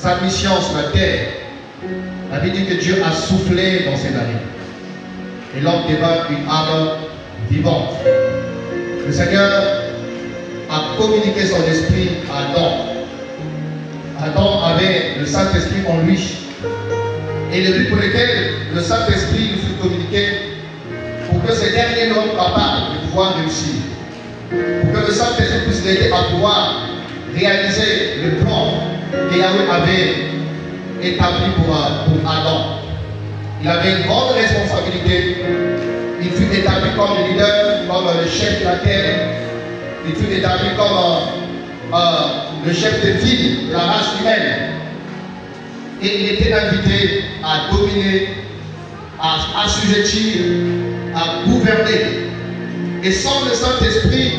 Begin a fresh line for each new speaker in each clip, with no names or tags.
sa mission sur la terre, la Bible dit que Dieu a soufflé dans ses narines. Et l'homme devint une âme vivante. Le Seigneur a communiqué son esprit à Adam. Adam avait le Saint-Esprit en lui. Et le but pour lequel le Saint-Esprit lui fut communiqué, pour que ce dernier homme capable de pouvoir réussir, pour que le Saint-Esprit puisse l'aider à pouvoir réaliser le plan que Yahweh avait établi pour Adam. Il avait une grande responsabilité. Il fut établi comme le leader, comme le chef de la terre. Il fut établi comme le chef de file de la race humaine. Et il était invité à dominer, à assujettir, à gouverner. Et sans le Saint-Esprit,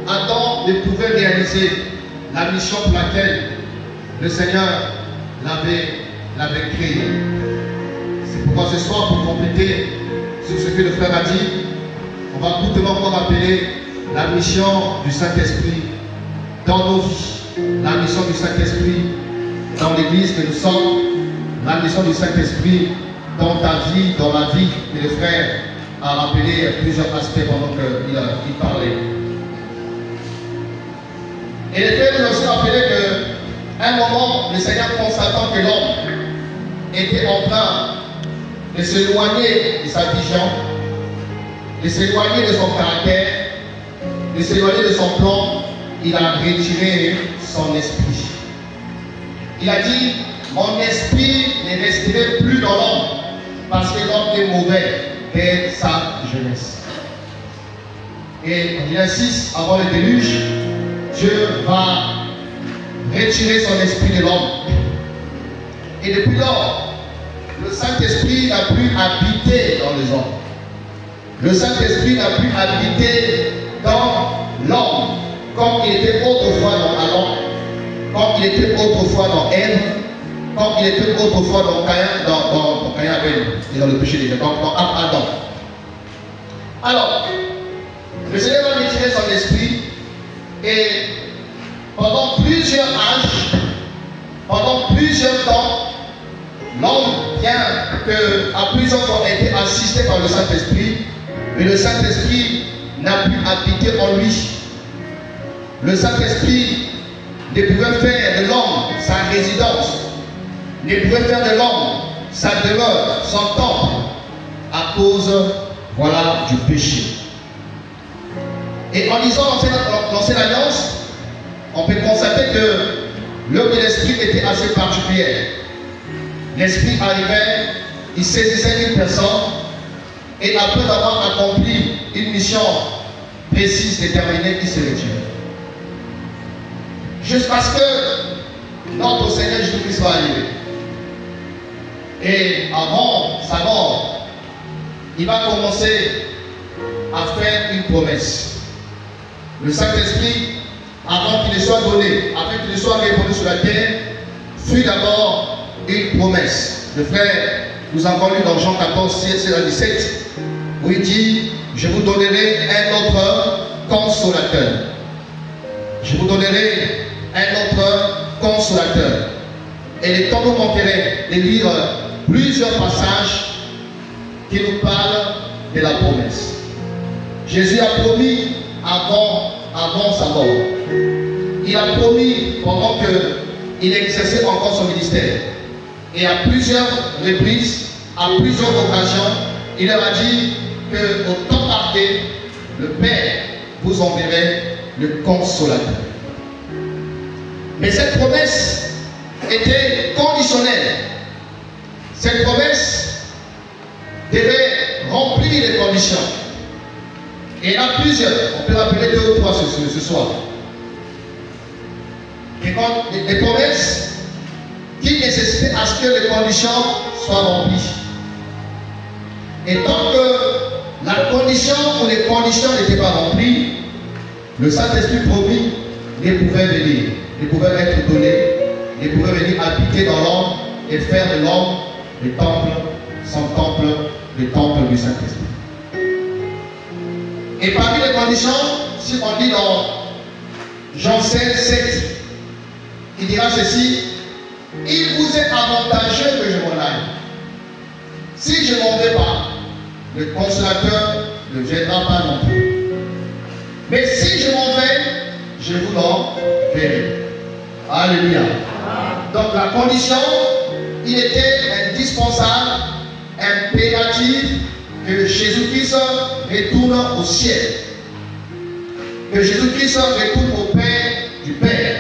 Adam ne pouvait réaliser la mission pour laquelle le Seigneur l'avait créé. C'est pourquoi ce soir, pour compléter sur ce que le frère a dit, on va courtement encore rappeler la mission du Saint-Esprit dans nos vies. La mission du Saint-Esprit dans l'église que nous sommes. La mission du Saint-Esprit dans ta vie, dans la vie. Et le frère a rappelé plusieurs aspects pendant qu'il parlait. Et le frère nous a aussi rappelé qu'à un moment, le Seigneur, constatant que l'homme était en train de s'éloigner de sa vision, de s'éloigner de son caractère, de s'éloigner de son plan, il a retiré son esprit. Il a dit, mon esprit ne resterait plus dans l'homme, parce que l'homme est mauvais dès sa jeunesse. Et il insiste, avant le déluge, Dieu va retirer son esprit de l'homme. Et depuis lors, le Saint-Esprit n'a plus habité dans les hommes. Le Saint-Esprit n'a plus habité dans l'homme, comme il était autrefois dans Adam, comme il était autrefois dans Ève, comme il était autrefois dans Caïn, dans Abel, et dans le péché des dans Adam. Alors, le Seigneur va retirer son esprit, et pendant plusieurs âges, pendant plusieurs temps, l'homme, bien qu'à plusieurs fois ait été assisté par le Saint-Esprit, mais le Saint-Esprit n'a pu habiter en lui. Le Saint-Esprit ne pouvait faire de l'homme sa résidence, ne pouvait faire de l'homme sa demeure, son temple, à cause, voilà, du péché. Et en lisant l'Ancienne Alliance, on peut constater que l'œuvre de l'Esprit était assez particulière. L'Esprit arrivait, il saisissait une personne, et après avoir accompli une mission précise, déterminée, il se retirait. Jusqu'à ce que notre Seigneur Jésus-Christ soit arrivé. Et avant sa mort, il va commencer à faire une promesse. Le Saint-Esprit, avant qu'il ne soit donné, afin qu'il ne soit répandu sur la terre, fut d'abord une promesse. Le frère nous avons lu dans Jean 14, 16 à 17, où il dit, je vous donnerai un autre consolateur. Je vous donnerai un autre consolateur. Et le temps nous manquerait de lire plusieurs passages qui nous parlent de la promesse. Jésus a promis avant sa mort. Il a promis pendant qu'il exerçait encore son ministère. Et à plusieurs reprises, à plusieurs occasions, il leur a dit qu'au temps marqué, le Père vous enverrait le consolateur. Mais cette promesse était conditionnelle. Cette promesse devait remplir les conditions. Et il y en a plusieurs. On peut rappeler 2 ou 3 ce soir. Des promesses qui nécessitaient à ce que les conditions soient remplies. Et tant que la condition ou les conditions n'étaient pas remplies, le Saint-Esprit promis ne pouvait venir, ne pouvait être donné, ne pouvait venir habiter dans l'homme et faire de l'homme le temple, son temple, le temple du Saint-Esprit. Et parmi les conditions, si on dit dans Jean 16, 7, il dira ceci, il vous est avantageux que je m'en aille. Si je ne m'en vais pas, le consolateur ne viendra pas non plus. Mais si je m'en vais, je vous l'enverrai. Alléluia. Donc la condition, il était indispensable, impératif, que Jésus-Christ retourne au ciel. Que Jésus-Christ retourne au Père du Père.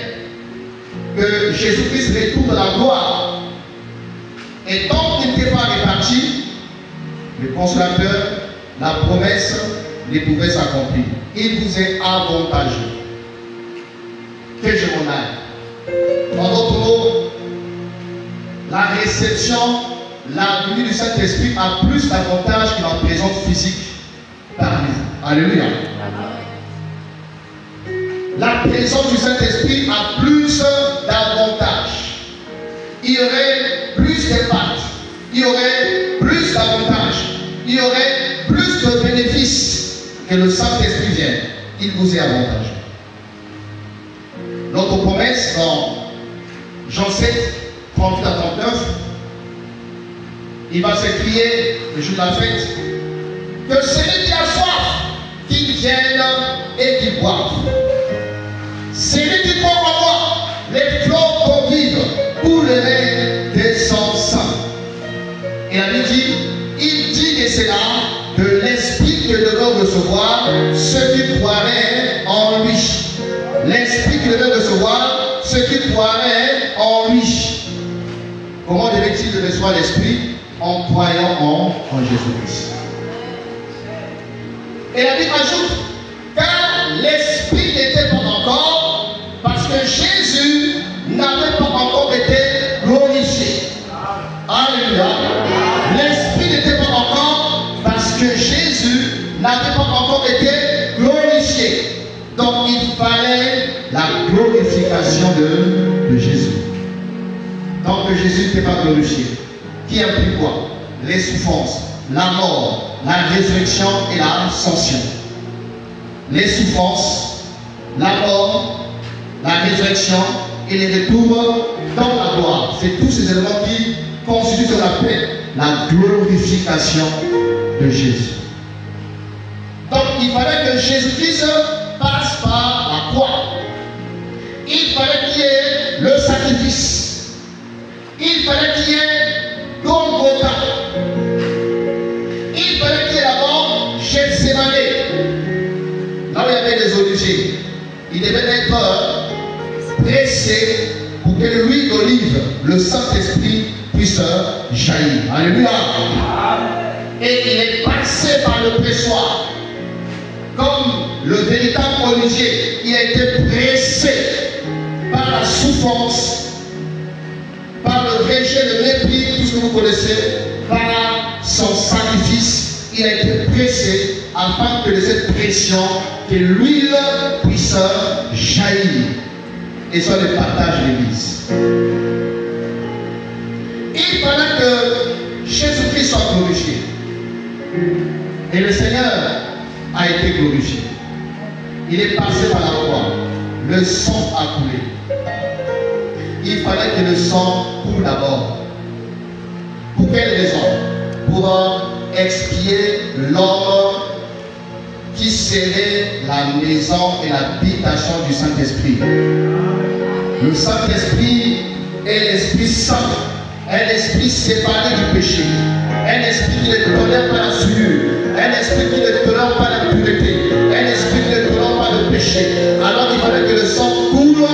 Que Jésus-Christ retourne à la gloire. Et tant qu'il n'était pas réparti, le consolateur, la promesse ne pouvait s'accomplir. Il vous est avantageux que je m'en aille. En d'autres mots, la réception, la venue du Saint-Esprit a plus d'avantages que la présence physique parmi vous. Alléluia. La présence du Saint-Esprit a plus d'avantages. Il y aurait plus d'impact. Il y aurait plus d'avantages. Il y aurait plus de bénéfices que le Saint-Esprit vienne. Il vous est avantageux. Notre promesse dans Jean 7, 38 à 39, il va s'écrier le jour de la fête que celui qui a soif, qu'il vienne et qu'il boive. Celui qui croit en moi, les flots d'eau vive couleraient de son sang. Et la Bible dit, il dit de cela que l'Esprit que devait recevoir ceux qui croiraient en lui. L'Esprit qui devait recevoir ceux qui croiraient en lui. Comment devait-il recevoir l'Esprit? En croyant en Jésus-Christ. Et la Bible ajoute, car l'Esprit n'était pas encore, parce que Jésus n'avait pas encore été glorifié. Alléluia. L'Esprit n'était pas encore, parce que Jésus n'avait pas encore été glorifié. Donc il fallait la glorification de Jésus. Tant que Jésus n'était pas glorifié, qui implique quoi? Les souffrances, la mort, la résurrection et l'ascension. Les souffrances, la mort, la résurrection et les retours dans la gloire. C'est tous ces éléments qui constituent ce qu'on appelle la glorification de Jésus. Donc il fallait que Jésus-Christ passe par la croix. Il fallait qu'il y ait le sacrifice. Il fallait qu'il y ait Golgotha. Il fallait qu'il y ait d'abord Gethsémane. Là où il y avait des oliviers. Il devait être pressé pour que l'huile d'olive, le Saint-Esprit, puisse jaillir. Alléluia. Et il est passé par le pressoir. Comme le véritable olivier, il a été pressé par la souffrance, par le rejet, le mépris, tout ce que vous connaissez, par son sacrifice. Il a été pressé afin que de cette pression, que l'huile puisse jaillir et soit le partage de l'Église. Il fallait que Jésus-Christ soit glorifié. Et le Seigneur a été glorifié. Il est passé par la croix. Le sang a coulé. Il fallait que le sang coule d'abord. Pour quelle raison? Pour expier l'homme qui serait la maison et l'habitation du Saint-Esprit. Le Saint-Esprit est l'Esprit Saint, un esprit séparé du péché, un esprit qui ne tolère pas la souillure, un esprit qui ne tolère pas la pureté, un esprit qui ne tolère pas le péché. Alors il fallait que le sang coule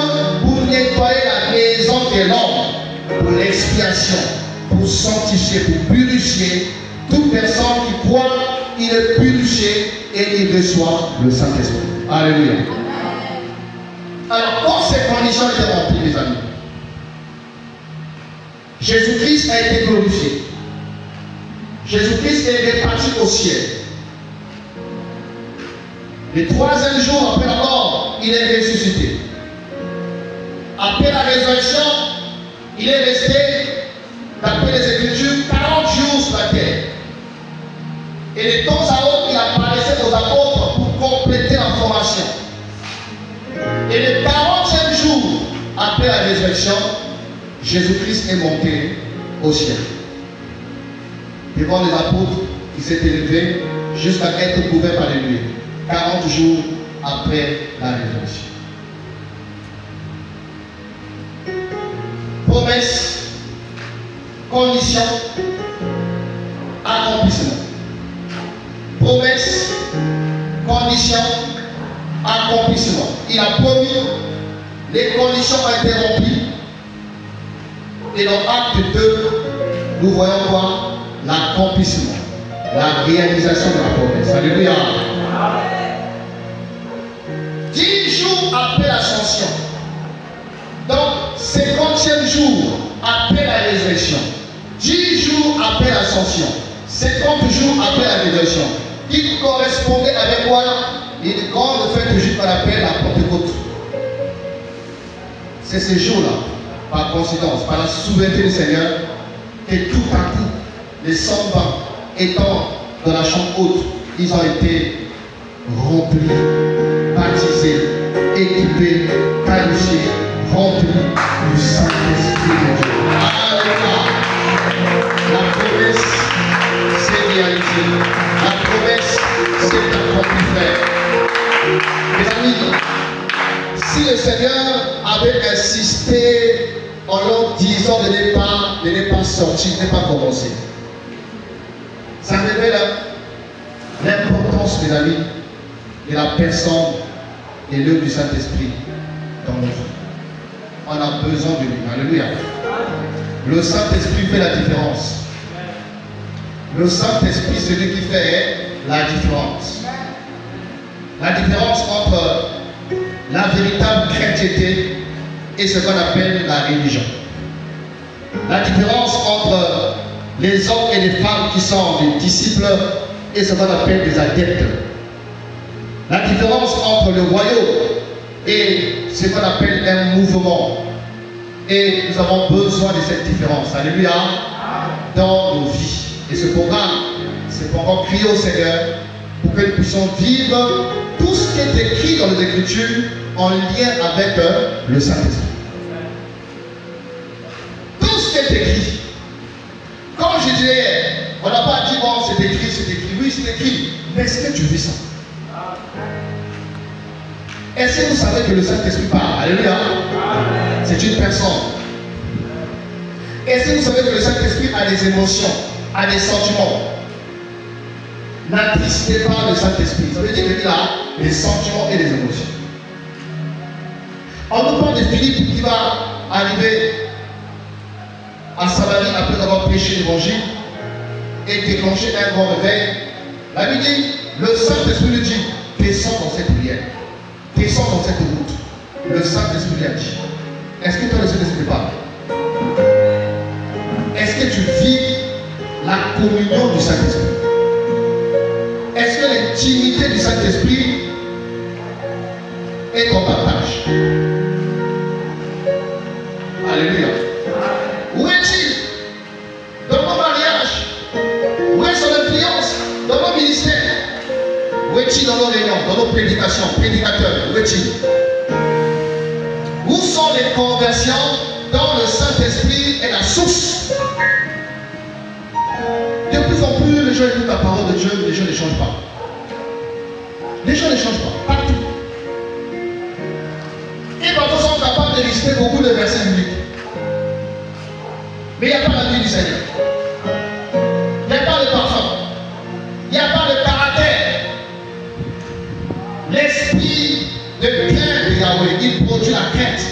pour nettoyer la maison de l'homme, pour l'expiation, pour sanctifier, pour purifier. Toute personne qui croit, il est purifié et il reçoit le Saint-Esprit. Alléluia. Alors, quand ces conditions étaient remplies, mes amis, Jésus-Christ a été glorifié. Jésus-Christ est reparti au ciel. Le troisième jour après la mort, il est ressuscité. Après la résurrection, il est resté, d'après les Écritures, 40 jours sur la terre. Et de temps à autre, il apparaissait aux apôtres pour compléter la formation. Et le 40e jour après la résurrection, Jésus-Christ est monté au ciel. Devant les apôtres, il s'est élevé jusqu'à être couvert par les nuées, 40 jours après la résurrection. Promesse, condition, accomplissement. Promesse, condition, accomplissement. Il a promis, les conditions ont été remplies. Et dans Acte 2, nous voyons quoi? L'accomplissement, la réalisation de la promesse. Alléluia. 10 jours après l'ascension, donc 50e jour après la résurrection, 10 jours après l'ascension, 50 jours après la résurrection, il correspondait avec quoi? Une grande fête juive qu'on appelle la Pentecôte. C'est ce jour-là, par coïncidence, par la souveraineté du Seigneur, que tout à coup, les 120 étant dans la chambre haute, ils ont été remplis, baptisés, équipés, qualifiés, remplis du Saint-Esprit de Dieu. Alléluia. La promesse, c'est réalité. La promesse, c'est accompli, frère. Mes amis, si le Seigneur avait insisté en leur disant de ne pas sortir, de ne pas commencer, ça révèle l'importance, mes amis, de la personne et l'œuvre du Saint-Esprit dans nos vies. On a besoin de lui. Alléluia. Le Saint-Esprit fait la différence. Le Saint-Esprit, c'est lui qui fait la différence. La différence entre la véritable chrétienté et ce qu'on appelle la religion. La différence entre les hommes et les femmes qui sont des disciples et ce qu'on appelle des adeptes. La différence entre le royaume et ce qu'on appelle un mouvement. Et nous avons besoin de cette différence. Alléluia. Dans nos vies. Et ce programme, c'est pour qu'on prie au Seigneur pour que nous puissions vivre tout ce qui est écrit dans les Écritures en lien avec le Saint-Esprit. Tout ce qui est écrit. Comme je disais, on n'a pas dit, bon, c'est écrit, oui, c'est écrit. Mais est-ce que tu vis ça? Est-ce que vous savez que le Saint-Esprit parle? Alléluia. C'est une personne. Est-ce que vous savez que le Saint-Esprit a des émotions, a des sentiments? N'attristez pas le Saint-Esprit. Ça veut dire qu'il a des sentiments et des émotions. On nous parle de Philippe qui va arriver à Samarie après avoir prêché l'évangile et déclencher un grand réveil. La Bible dit, le Saint-Esprit lui dit, descends dans cette prière, descends dans cette route. Le Saint-Esprit lui a dit. Est-ce que toi le Saint-Esprit parle? Est-ce que tu vis la communion du Saint-Esprit? Est-ce que l'intimité du Saint-Esprit est ton partage? Alléluia. Où est-il dans nos mariages? Où est son influence dans nos ministères? Où est-il dans nos réunions, dans nos prédications, prédicateurs? Où est-il? Où sont les conversions dont le Saint-Esprit est la source? De plus en plus, les gens écoutent la parole de Dieu, les gens ne changent pas. Les gens ne changent pas, partout. Et parfois sont capables de lister beaucoup de versets bibliques. Mais il n'y a pas la vie du Seigneur. Il n'y a pas de parfum. Il n'y a pas de caractère. L'esprit de crainte de Yahweh, il produit la crainte.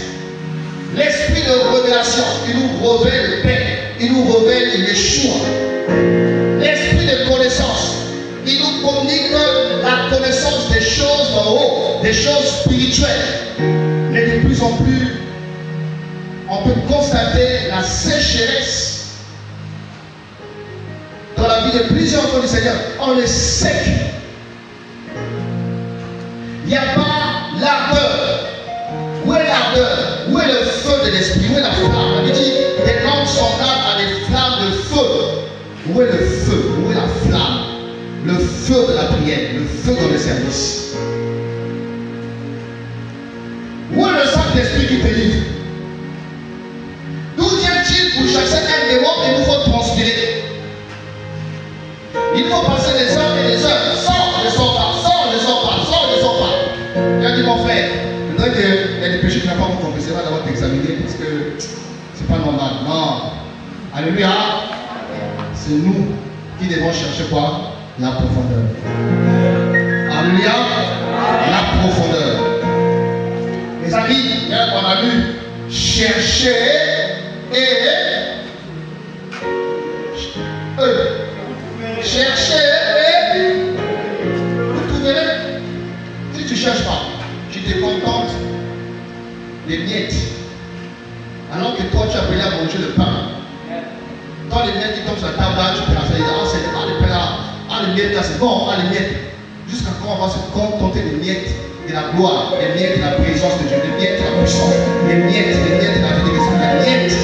L'esprit de révélation, il nous révèle le Père, il nous révèle Yeshua. L'esprit de connaissance, il nous communique la connaissance des choses d'en haut, des choses spirituelles. Mais de plus en plus, on peut constater la sécheresse dans la vie de plusieurs enfants du Seigneur. On est sec. Il n'y a pas l'ardeur. Où est l'ardeur? Où est le feu de l'esprit? Où est la flamme? On dit des langues semblables à des flammes de feu. Où est le feu? Où est la flamme? Le feu de la prière, le feu dans le service. Où est le Saint-Esprit qui te livre? D'où vient pour chasser un démon, il nous faut transpirer. Il faut passer des heures et des heures. Sors, ne sors pas, sors, ne sors pas, sors, ne sors pas. Il a dit, mon frère, je voudrais qu'il y a des péchés qui n'ont pas encore confessé, là d'abord t'examiner parce que c'est pas normal. Non. Alléluia. C'est nous qui devons chercher quoi? La profondeur. Alléluia. La profondeur. Mes amis, hier on a lu chercher et chercher et vous trouverez. Si tu ne cherches pas, tu te contentes des miettes. Alors que toi tu as appelé à manger le pain. Quand les miettes qui tombent sur la table là, tu peux dire, ah c'est le pain là, ah les miettes là c'est bon, ah les miettes. Jusqu'à quand on va se contenter des miettes de la gloire, des miettes de la présence de Dieu, des miettes de la puissance, des miettes de la vie de l'esprit, des miettes.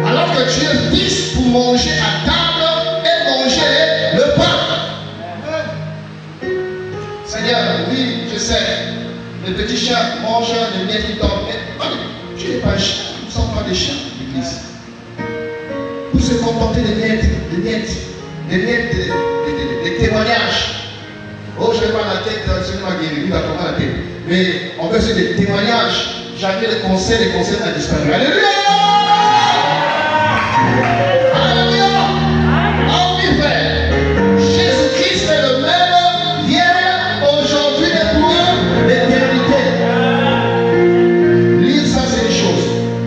Alors que Dieu vise pour manger à table et manger le pain. Seigneur, oui, je sais, le petit chien mange les miettes qui tombent. Mais tu n'es pas un chien, nous ne sommes pas des chiens, l'église. Pour se contenter des miettes, des témoignages. Oh, je n'ai pas la tête, c'est ma guéri, lui, il va prendre la tête. Mais on veut faire des témoignages. Jamais les conseils a disparu. Alléluia! Alléluia! Oh oui, frère. Jésus-Christ est le même hier, aujourd'hui et pour l'éternité. Lire ça, c'est une chose.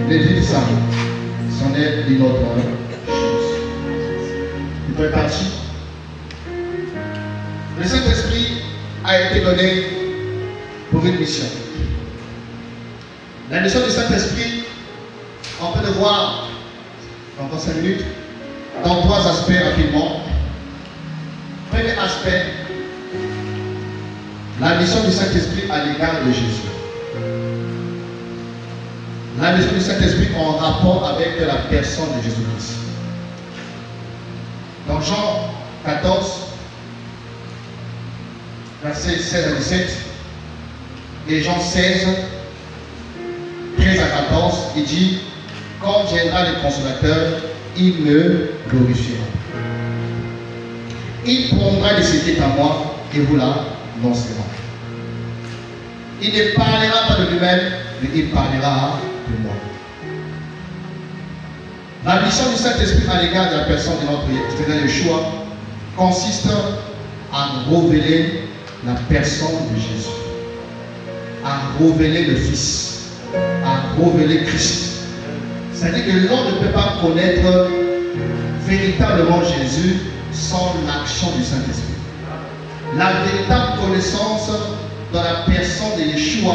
Mais vivre ça, c'en est une autre chose. Il peut être parti. Le Saint-Esprit a été donné pour une mission. La mission du Saint-Esprit, on peut le voir dans 5 minutes, dans 3 aspects rapidement. Premier aspect, la mission du Saint-Esprit à l'égard de Jésus. La mission du Saint-Esprit en rapport avec la personne de Jésus-Christ. Dans Jean 14, versets 16 à 17, et Jean 16, 13 à 14, il dit, quand viendra le consolateur, il me glorifiera. Il prendra de ce qui est à moi et vous l'annoncerez. Il ne parlera pas de lui-même, mais il parlera de moi. La mission du Saint-Esprit à l'égard de la personne de notre Seigneur Yeshua consiste à révéler la personne de Jésus, à révéler le Fils, à révéler Christ. C'est-à-dire que l'homme ne peut pas connaître véritablement Jésus sans l'action du Saint-Esprit. La véritable connaissance dans la personne de Yeshua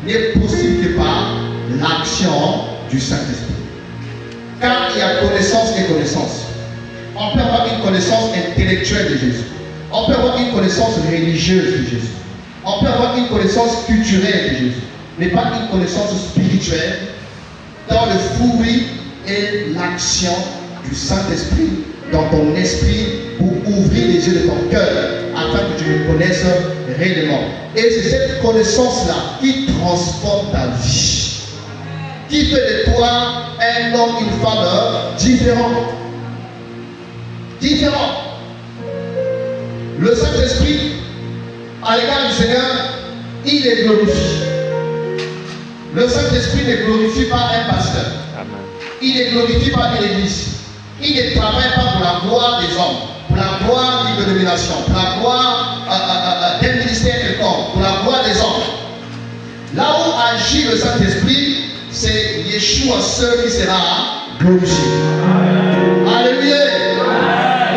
n'est possible que par l'action du Saint-Esprit. Car il y a connaissance et connaissance. On peut avoir une connaissance intellectuelle de Jésus. On peut avoir une connaissance religieuse de Jésus. On peut avoir une connaissance culturelle de Jésus. Mais pas une connaissance spirituelle dans le fruit et l'action du Saint-Esprit dans ton esprit pour ouvrir les yeux de ton cœur afin que tu le connaisses réellement. Et c'est cette connaissance-là qui transforme ta vie, qui fait de toi un homme, une femme différent. Différent. Le Saint-Esprit, à l'égard du Seigneur, il est glorifié. Le Saint-Esprit ne glorifie pas un pasteur. Il ne glorifie pas une église. Il ne travaille pas pour la gloire des hommes, pour la gloire d'une dénomination, pour la gloire d'un ministère quelconque, pour la gloire des hommes. Là où agit le Saint-Esprit, c'est Yeshua seul qui sera glorifié. Alléluia.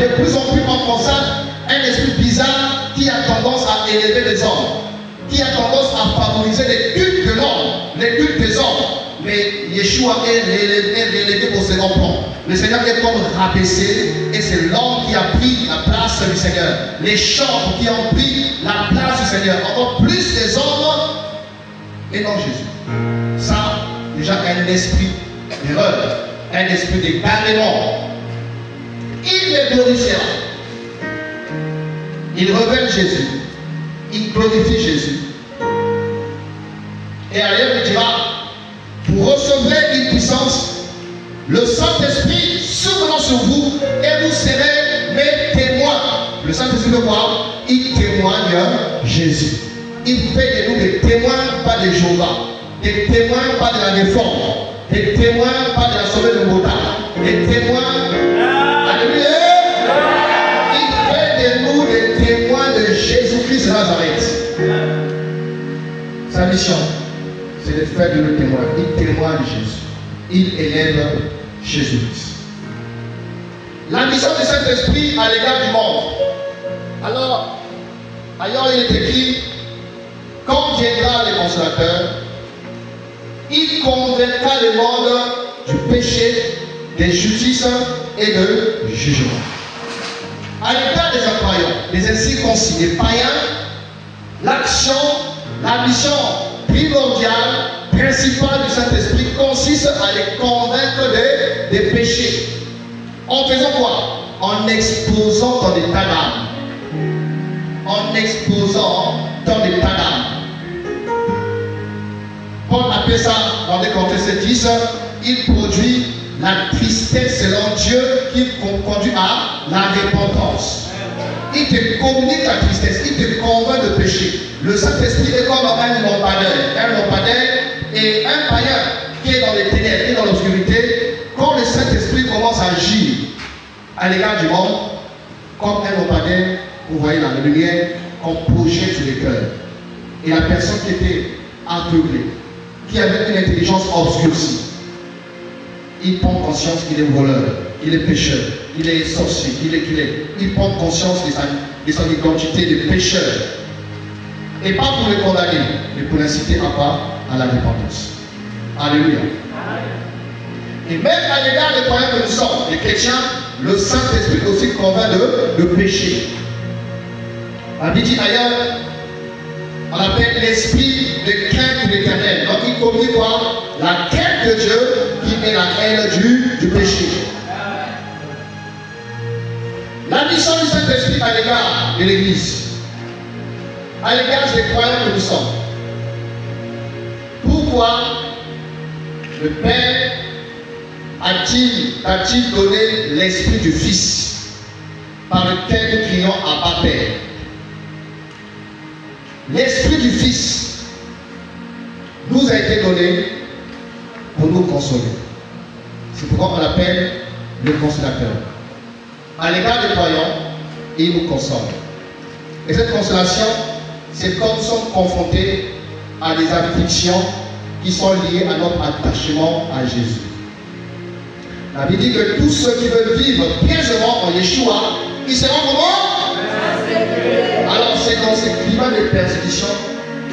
De plus en plus, on constate un esprit bizarre qui a tendance à élever les hommes, qui a tendance à favoriser les cultes de l'homme, les cultes des hommes. Mais Yeshua est relégué au second plan. Le Seigneur est comme rabaissé et c'est l'homme qui a pris la place du Seigneur. Les chantres qui ont pris la place du Seigneur. Encore plus les hommes et non Jésus. Ça, déjà un esprit d'erreur, un esprit d'égarement. Il les glorifiera. Il révèle Jésus. Il glorifie Jésus. Et ailleurs il dira, pour recevoir une puissance, Le Saint-Esprit soufflera sur vous et vous serez mes témoins. Le Saint-Esprit de quoi? Il témoigne Jésus. Il fait de nous des témoins, pas de Jéhovah. Des témoins, pas de la réforme. Des témoins, pas de la sauvée de Mota. Des témoins. Alléluia. Il fait de nous des témoins de Jésus-Christ de Nazareth. Sa mission, c'est de faire de nous témoins. Il témoigne Jésus. Il élève Jésus-Christ. La mission du Saint-Esprit à l'égard du monde. Alors, ailleurs il est écrit, quand viendra le consolateur, il convaincra le monde du péché, de justice et de jugement. À l'égard des incroyants, des incirconcis, des païens, l'action, la mission primordiale, principale du Saint-Esprit consiste à les convaincre des péchés. En faisant quoi? En exposant ton état d'âme. En exposant ton état d'âme. Paul appelle ça dans des contextes 10, il produit la tristesse selon Dieu qui conduit à la repentance. Il te communique la tristesse, il te convainc de péché. Le Saint-Esprit est comme un lampadaire. Un lampadaire et un païen qui est dans les ténèbres, qui est dans l'obscurité. Quand le Saint-Esprit commence à agir à l'égard du monde, comme un lampadaire, vous voyez la lumière qu'on projette sur les cœurs. Et la personne qui était aveuglée, qui avait une intelligence obscurcie, il prend conscience qu'il est voleur, qu'il est pécheur, qu'il est sorcier, qu'il est. Il prend conscience de son identité de pécheur. Et pas pour le condamner, mais pour l'inciter à quoi? À la repentance. Alléluia. Et même à l'égard des croyants que nous sommes, les chrétiens, le Saint-Esprit aussi convainc de péché. On dit ailleurs, on appelle l'esprit de crainte de l'Éternel. Donc il communique quoi? La crainte de Dieu qui est la haine du péché. La mission du Saint-Esprit à l'égard de l'Église, à l'égard des croyants que nous sommes. Pourquoi le Père a-t-il donné l'esprit du Fils par lequel nous crions à Père? L'esprit du Fils nous a été donné pour nous consoler. C'est pourquoi on l'appelle le consolateur. À l'égard des croyants, il nous console. Et cette consolation, c'est quand nous sommes confrontés à des afflictions qui sont liées à notre attachement à Jésus. La Bible dit que tous ceux qui veulent vivre pieusement en Yeshua, ils seront comment? Alors c'est dans ce climat de persécution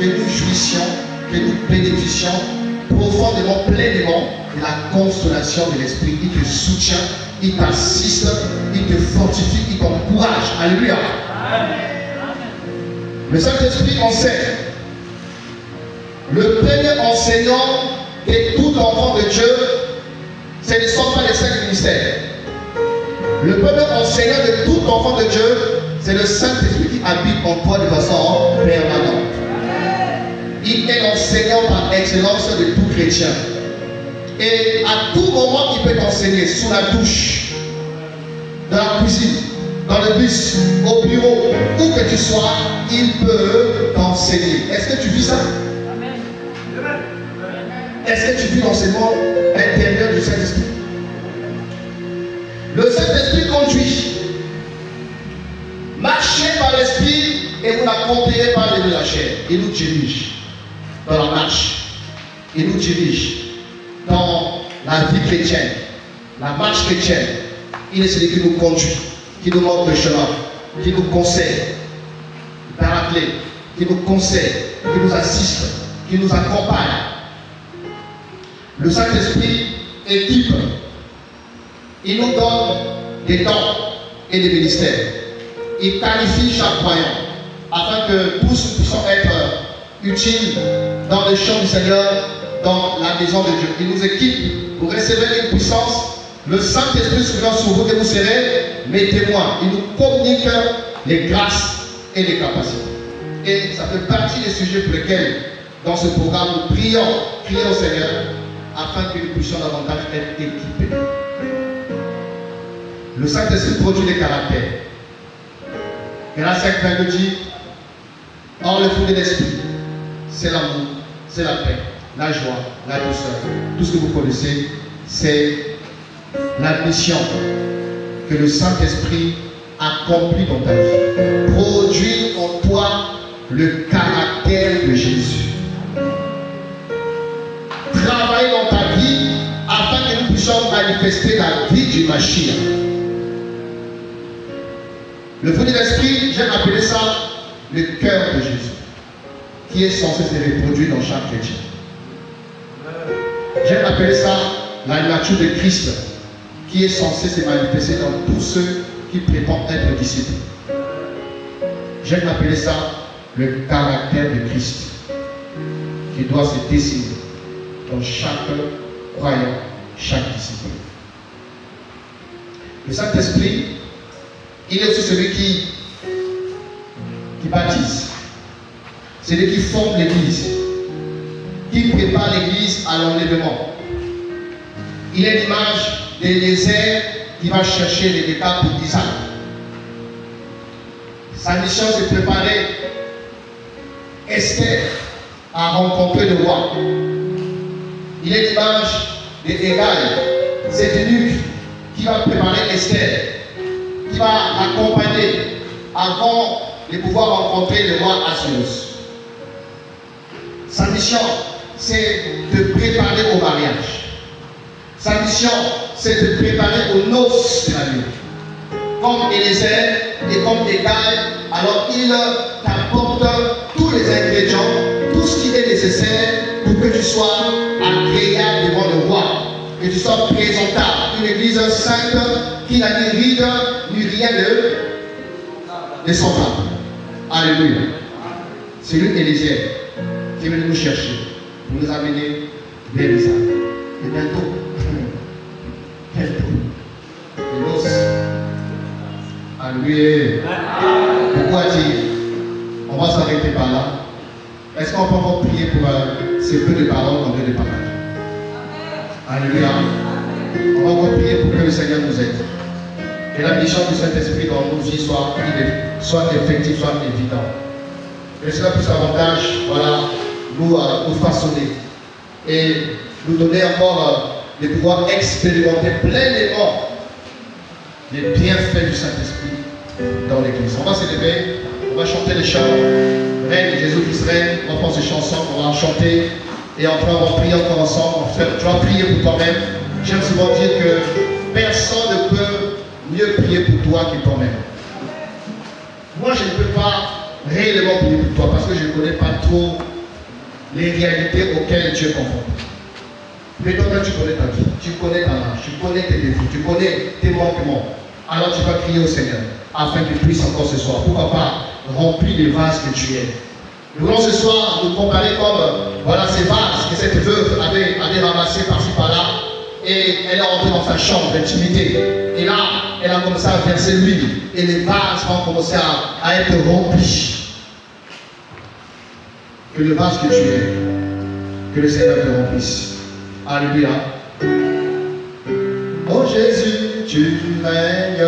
que nous jouissions, que nous bénéficions profondément, pleinement de la consolation de l'Esprit. Il te soutient, il t'assiste, il te fortifie, il t'encourage. Alléluia. Le Saint-Esprit enseigne. Le premier enseignant de tout enfant de Dieu, ce ne sont pas les 5 ministères. Le premier enseignant de tout enfant de Dieu, c'est le Saint-Esprit qui habite en toi de façon permanente. Il est l'enseignant par excellence de tout chrétien. Et à tout moment, il peut t'enseigner sous la douche, dans la cuisine, dans le bus, au bureau, où que tu sois, il peut t'enseigner. Est-ce que tu vis ça? Est-ce que tu vis l'enseignement intérieur du Saint-Esprit? Le Saint-Esprit conduit. Marchez par l'Esprit et vous n'accomplirez pas de la chair. Il nous dirige dans la marche. Il nous dirige dans la vie chrétienne, la marche chrétienne. Il est celui qui nous conduit, qui nous montre le chemin, qui nous conseille, paraclé, qui nous conseille, qui nous assiste, qui nous accompagne. Le Saint-Esprit équipe. Il nous donne des dons et des ministères. Il qualifie chaque croyant afin que tous nous puissions être utiles dans le champ du Seigneur, dans la maison de Dieu. Il nous équipe pour recevoir une puissance. Le Saint-Esprit souverain sur vous et vous serez mes témoins. Il nous communique les grâces et les capacités. Et ça fait partie des sujets pour lesquels, dans ce programme, nous prions au Seigneur afin que nous puissions davantage être équipés. Le Saint-Esprit produit des caractères. Galates 5:22 dit, or le fruit de l'Esprit, c'est l'amour, c'est la paix, la joie, la douceur. Tout ce que vous connaissez, c'est la mission que le Saint-Esprit accomplit dans ta vie. Produit en toi le caractère de Jésus. Travaille dans ta vie afin que nous puissions manifester la vie du Mashiach. Le fruit de l'Esprit, j'ai appelé ça le cœur de Jésus, qui est censé se reproduire dans chaque chrétien. J'ai appelé ça la nature de Christ, qui est censée se manifester dans tous ceux qui prétendent être disciples. J'ai appelé ça le caractère de Christ, qui doit se dessiner dans chaque croyant, chaque disciple. Le Saint-Esprit, il est aussi celui qui baptise, celui qui fonde l'Église, qui prépare l'Église à l'enlèvement. Il est l'image d'Élézer qui va chercher les étapes pour Isaac. Sa mission, c'est de préparer Esther à rencontrer le roi. Il est l'image d'Égal, cet eunuque qui va préparer Esther, qui va l'accompagner avant de pouvoir rencontrer le roi Assuérus. Sa mission, c'est de préparer au mariage. Sa mission, c'est de préparer aux noces de la vie. Comme Élézer et comme Égal, alors il t'apporte tous les ingrédients, tout ce qui est nécessaire pour que tu sois agréable devant le roi, que tu sois présentable. Une église sainte qui n'a ni ride ni rien de semblable. Alléluia. C'est lui Élézer qui est venu nous chercher pour nous amener vers les âmes. Et bientôt, les noces. Alléluia. Pourquoi dire? On va s'arrêter par là. Est-ce qu'on peut encore prier pour ces peu de paroles en lieu de partage? Alléluia. On va encore prier pour que le Seigneur nous aide. Que la mission du Saint-Esprit dans nos vies soit effective, soit évidente. Que cela puisse davantage, voilà, nous façonner et nous donner encore de pouvoir expérimenter pleinement les bienfaits du Saint-Esprit dans l'Église. On va se lever, on va chanter les chants. Règne Jésus-Christ règne, on va prendre ces chansons, on va chanter et après on va prier encore ensemble. Tu vas prier pour toi-même. J'aime souvent dire que personne ne peut mieux prier pour toi que toi-même. Moi je ne peux pas réellement prier pour toi parce que je ne connais pas trop les réalités auxquelles tu es confronté. Mais toi, tu connais ta vie, tu connais ta marche, tu connais tes défauts, tu connais tes manquements. Alors tu vas crier au Seigneur afin qu'il puisse encore ce soir, pourquoi pas, remplir les vases que tu es. Nous voulons ce soir nous comparer comme voilà, ces vases que cette veuve avait ramassés par-ci par-là. Et elle est rentrée dans sa chambre d'intimité. Et là, elle a commencé à verser l'huile. Et les vases vont commencer à être remplis. Que le vase que tu es, que le Seigneur te remplisse. Alléluia. Oh Jésus, tu règnes.